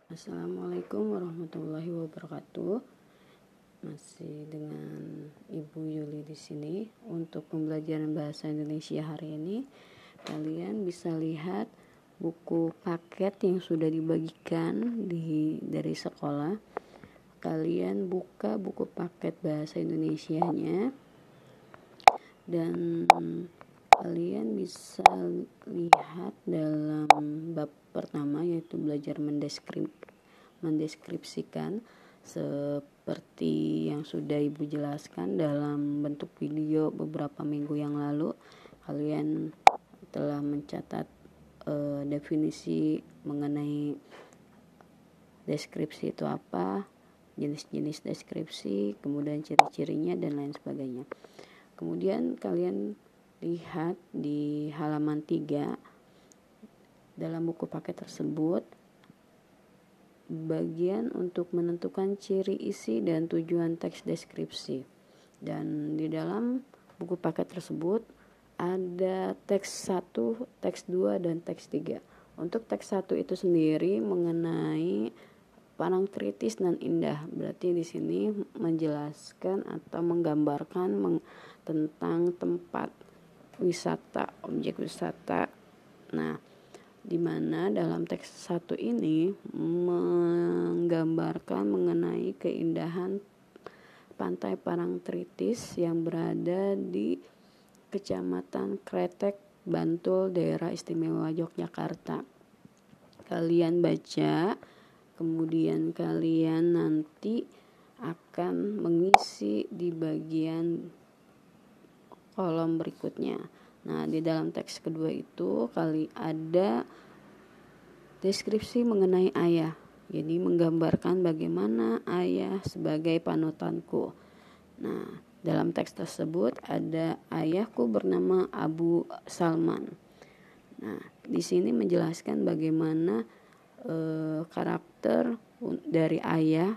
Assalamualaikum warahmatullahi wabarakatuh. Masih dengan Ibu Yuli di sini. Untuk pembelajaran bahasa Indonesia hari ini, kalian bisa lihat buku paket yang sudah dibagikan dari sekolah. Kalian buka buku paket bahasa Indonesianya dan kalian bisa lihat dalam bab pertama, yaitu belajar mendeskripsikan, seperti yang sudah Ibu jelaskan dalam bentuk video beberapa minggu yang lalu. Kalian telah mencatat definisi mengenai deskripsi itu apa, jenis-jenis deskripsi, kemudian ciri-cirinya dan lain sebagainya. Kemudian kalian lihat di halaman 3 dalam buku paket tersebut bagian untuk menentukan ciri isi dan tujuan teks deskripsi. Dan di dalam buku paket tersebut ada teks 1, teks 2 dan teks 3. Untuk teks 1 itu sendiri mengenai parangtritis dan indah. Berarti di sini menjelaskan atau menggambarkan tentang tempat wisata, objek wisata. Nah, di mana dalam teks 1 ini menggambarkan mengenai keindahan Pantai Parangtritis yang berada di Kecamatan Kretek, Bantul, Daerah Istimewa Yogyakarta. Kalian baca, kemudian kalian nanti akan mengisi di bagian kolom berikutnya. Nah, di dalam teks kedua itu ada deskripsi mengenai ayah. Jadi menggambarkan bagaimana ayah sebagai panutanku. Nah, dalam teks tersebut ada ayahku bernama Abu Salman. Nah, di sini menjelaskan bagaimana karakter dari ayah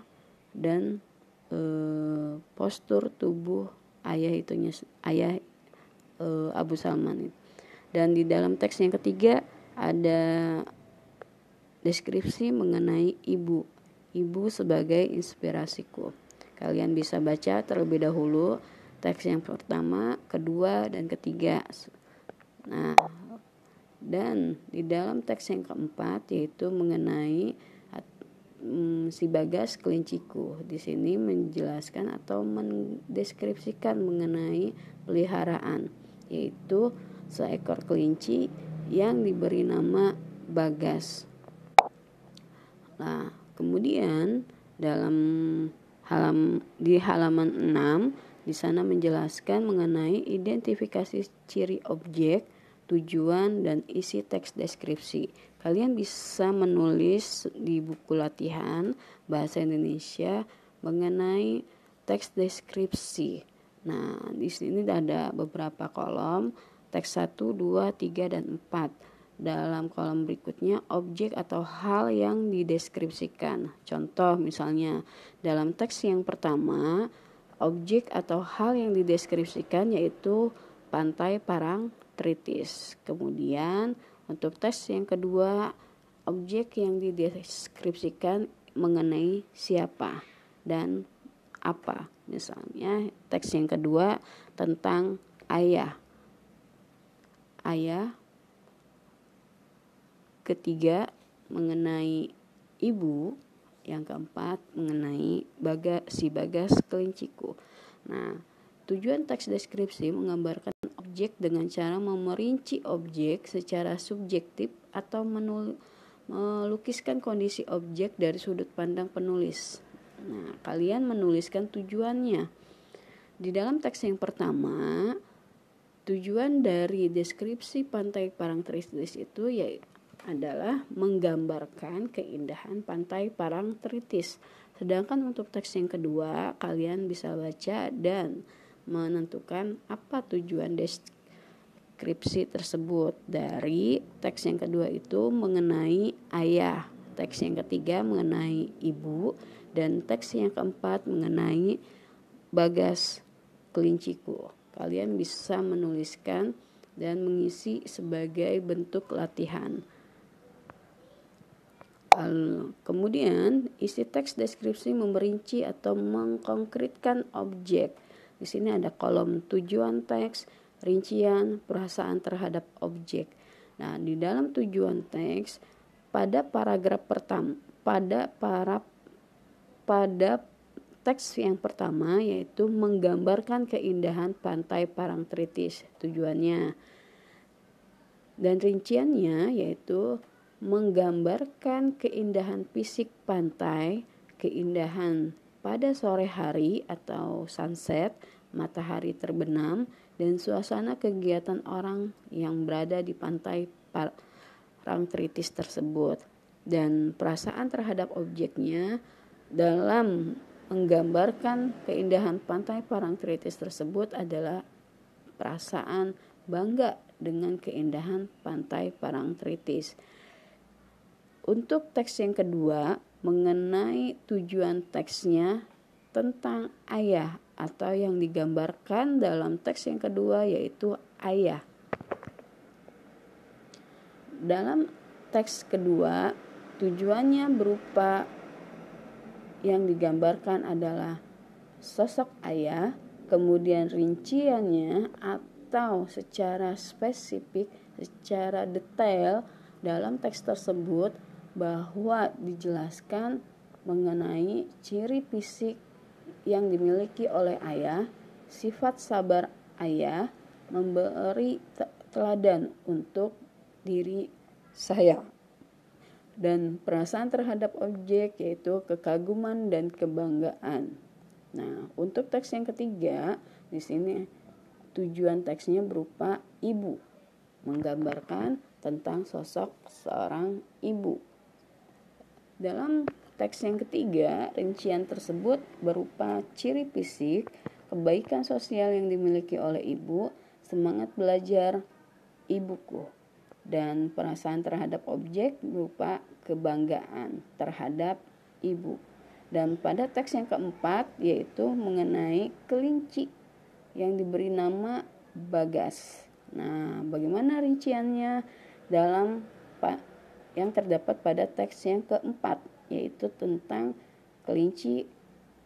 dan postur tubuh ayah Abu Salman. Dan di dalam teks yang ketiga ada deskripsi mengenai ibu sebagai inspirasiku. Kalian bisa baca terlebih dahulu teks yang pertama, kedua, dan ketiga. Nah, dan di dalam teks yang keempat yaitu mengenai si Bagas kelinciku. Di sini menjelaskan atau mendeskripsikan mengenai peliharaan, yaitu seekor kelinci yang diberi nama Bagas. Nah, kemudian di halaman 6 di sana menjelaskan mengenai identifikasi ciri objek, tujuan, dan isi teks deskripsi. Kalian bisa menulis di buku latihan bahasa Indonesia mengenai teks deskripsi. Nah, di sini ada beberapa kolom, teks 1, 2, 3, dan 4. Dalam kolom berikutnya objek atau hal yang dideskripsikan. Contoh misalnya dalam teks yang pertama, objek atau hal yang dideskripsikan yaitu Pantai Parangtritis. Kemudian untuk teks yang kedua, objek yang dideskripsikan mengenai siapa dan apa. Misalnya teks yang kedua tentang ayah. Ketiga mengenai ibu, yang keempat mengenai si Bagas kelinciku. Nah, tujuan teks deskripsi menggambarkan objek dengan cara memerinci objek secara subjektif atau melukiskan kondisi objek dari sudut pandang penulis. Nah, kalian menuliskan tujuannya. Di dalam teks yang pertama, tujuan dari deskripsi Pantai Parangtritis itu adalah menggambarkan keindahan Pantai Parangtritis. Sedangkan untuk teks yang kedua, kalian bisa baca dan menentukan apa tujuan deskripsi tersebut. Dari teks yang kedua itu mengenai ayah, teks yang ketiga mengenai ibu, dan teks yang keempat mengenai Bagas kelinciku. Kalian bisa menuliskan dan mengisi sebagai bentuk latihan. Lalu kemudian isi teks deskripsi memerinci atau mengkonkretkan objek. Di sini ada kolom tujuan teks, rincian, perasaan terhadap objek. Nah, di dalam tujuan teks pada paragraf pertama, pada teks yang pertama yaitu menggambarkan keindahan pantai Parangtritis tujuannya. Dan rinciannya yaitu menggambarkan keindahan fisik pantai, keindahan pada sore hari atau sunset, matahari terbenam, dan suasana kegiatan orang yang berada di pantai Parangtritis tersebut. Dan perasaan terhadap objeknya dalam menggambarkan keindahan pantai Parangtritis tersebut adalah perasaan bangga dengan keindahan pantai Parangtritis. Untuk teks yang kedua, mengenai tujuan teksnya tentang ayah atau yang digambarkan dalam teks yang kedua yaitu ayah. Dalam teks kedua, tujuannya berupa yang digambarkan adalah sosok ayah, kemudian rinciannya atau secara spesifik, secara detail dalam teks tersebut bahwa dijelaskan mengenai ciri fisik yang dimiliki oleh ayah, sifat sabar ayah, memberi teladan untuk diri saya, dan perasaan terhadap objek yaitu kekaguman dan kebanggaan. Nah, untuk teks yang ketiga, di sini tujuan teksnya berupa ibu, menggambarkan tentang sosok seorang ibu. Dalam teks yang ketiga, rincian tersebut berupa ciri fisik, kebaikan sosial yang dimiliki oleh ibu, semangat belajar ibuku, dan perasaan terhadap objek berupa kebanggaan terhadap ibu. Dan pada teks yang keempat yaitu mengenai kelinci yang diberi nama Bagas. Nah, bagaimana rinciannya dalam yang terdapat pada teks yang keempat yaitu tentang kelinci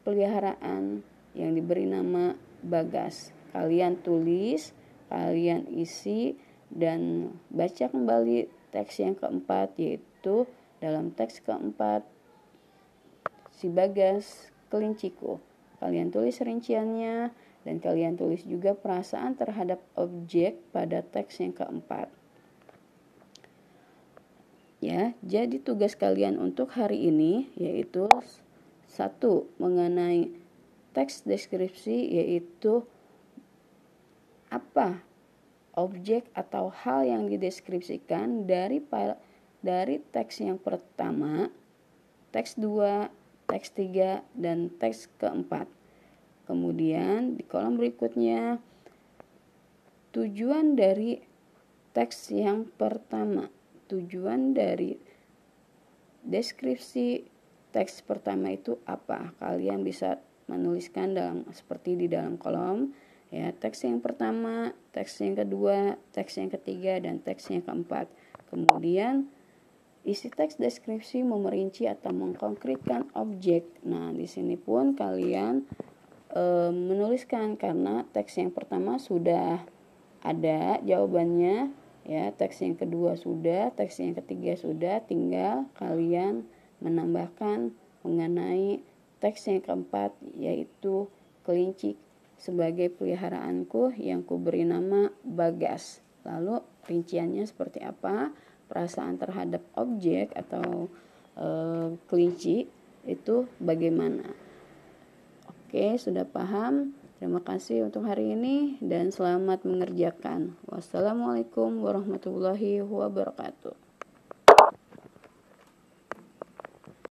peliharaan yang diberi nama Bagas. Kalian tulis, kalian isi dan baca kembali teks yang keempat yaitu dalam teks keempat si Bagas kelinciku. Kalian tulis rinciannya dan kalian tulis juga perasaan terhadap objek pada teks yang keempat. Ya, jadi tugas kalian untuk hari ini yaitu 1. Mengenai teks deskripsi yaitu apa objek atau hal yang dideskripsikan dari teks yang pertama, teks 2, teks 3, dan teks keempat. Kemudian di kolom berikutnya tujuan dari teks yang pertama. Tujuan dari deskripsi teks pertama itu apa? Kalian bisa menuliskan seperti di dalam kolom ya, teks yang pertama, teks yang kedua, teks yang ketiga, dan teks yang keempat. Kemudian isi teks deskripsi memerinci atau mengkonkretkan objek. Nah, di sini pun kalian menuliskan karena teks yang pertama sudah ada jawabannya ya, teks yang kedua sudah, teks yang ketiga sudah, tinggal kalian menambahkan mengenai teks yang keempat yaitu kelinci sebagai peliharaanku yang kuberi nama Bagas. Lalu rinciannya seperti apa? Perasaan terhadap objek atau kelinci itu bagaimana? Oke, sudah paham? Terima kasih untuk hari ini dan selamat mengerjakan. Wassalamualaikum warahmatullahi wabarakatuh.